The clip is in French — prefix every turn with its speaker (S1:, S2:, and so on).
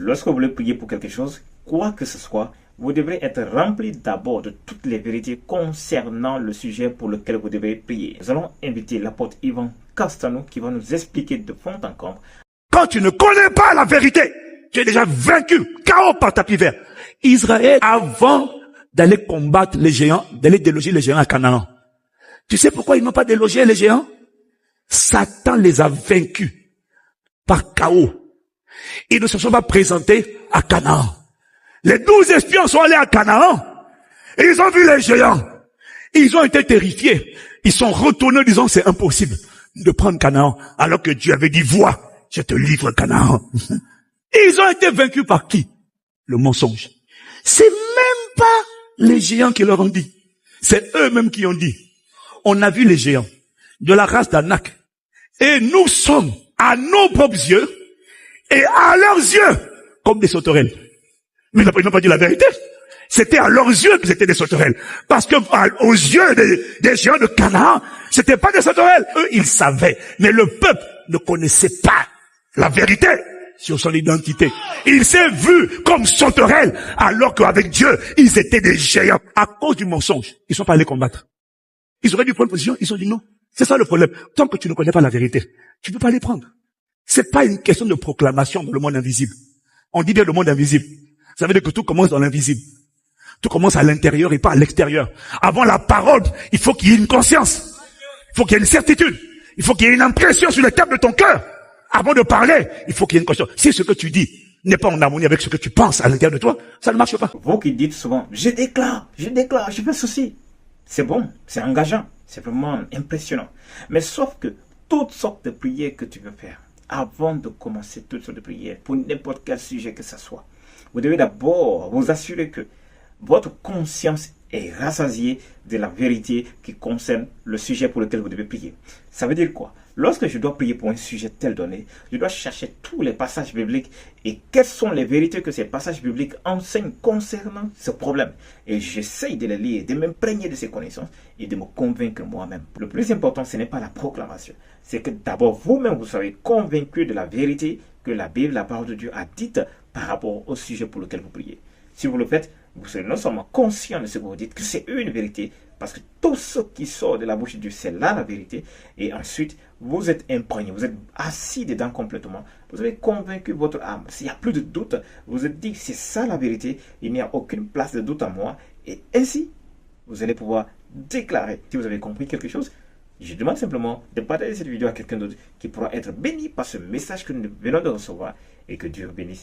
S1: Lorsque vous voulez prier pour quelque chose, quoi que ce soit, vous devrez être rempli d'abord de toutes les vérités concernant le sujet pour lequel vous devez prier. Nous allons inviter l'apôtre Ivan Castano qui va nous expliquer de fond en comble.
S2: Quand tu ne connais pas la vérité, tu es déjà vaincu, KO par tapis vert. Israël, avant d'aller combattre les géants, d'aller déloger les géants à Canaan, tu sais pourquoi ils n'ont pas délogé les géants? Satan les a vaincus par KO. Ils ne se sont pas présentés à Canaan. Les 12 espions sont allés à Canaan et ils ont vu les géants. Ils ont été terrifiés. Ils sont retournés disant c'est impossible de prendre Canaan alors que Dieu avait dit vois, je te livre Canaan. Ils ont été vaincus par qui? Le mensonge. C'est même pas les géants qui leur ont dit. C'est eux-mêmes qui ont dit. On a vu les géants de la race d'Anak et nous sommes à nos propres yeux et à leurs yeux comme des sauterelles. Mais ils n'ont pas dit la vérité. C'était à leurs yeux qu'ils étaient des sauterelles. Parce que aux yeux des géants de Canaan, c'était pas des sauterelles. Eux, ils savaient. Mais le peuple ne connaissait pas la vérité sur son identité. Il s'est vu comme sauterelles, alors qu'avec Dieu, ils étaient des géants. À cause du mensonge, ils sont pas allés combattre. Ils auraient dû prendre position, ils ont dit non. C'est ça le problème. Tant que tu ne connais pas la vérité, tu ne peux pas les prendre. C'est pas une question de proclamation dans le monde invisible. On dit bien le monde invisible. Ça veut dire que tout commence dans l'invisible. Tout commence à l'intérieur et pas à l'extérieur. Avant la parole, il faut qu'il y ait une conscience. Il faut qu'il y ait une certitude. Il faut qu'il y ait une impression sur le thème de ton cœur. Avant de parler, il faut qu'il y ait une conscience. Si ce que tu dis n'est pas en harmonie avec ce que tu penses à l'intérieur de toi, ça ne marche pas.
S1: Vous qui dites souvent, je déclare, je fais ceci. C'est bon, c'est engageant, c'est vraiment impressionnant. Mais sauf que toutes sortes de prières que tu veux faire, avant de commencer toutes sortes de prières, pour n'importe quel sujet que ce soit, vous devez d'abord vous assurer que votre conscience est rassasiée de la vérité qui concerne le sujet pour lequel vous devez prier. Ça veut dire quoi? Lorsque je dois prier pour un sujet tel donné, je dois chercher tous les passages bibliques et quelles sont les vérités que ces passages bibliques enseignent concernant ce problème. Et j'essaye de les lire, de m'imprégner de ces connaissances et de me convaincre moi-même. Le plus important, ce n'est pas la proclamation. C'est que d'abord, vous-même, vous soyez convaincu de la vérité que la Bible, la parole de Dieu, a dite par rapport au sujet pour lequel vous priez. Si vous le faites, vous serez non seulement conscient de ce que vous dites, que c'est une vérité, parce que tout ce qui sort de la bouche de Dieu, c'est là la vérité. Et ensuite, vous êtes imprégné, vous êtes assis dedans complètement. Vous avez convaincu votre âme. S'il n'y a plus de doute, vous êtes dit que c'est ça la vérité. Il n'y a aucune place de doute en moi. Et ainsi, vous allez pouvoir déclarer. Si vous avez compris quelque chose, je demande simplement de partager cette vidéo à quelqu'un d'autre qui pourra être béni par ce message que nous venons de recevoir et que Dieu bénisse.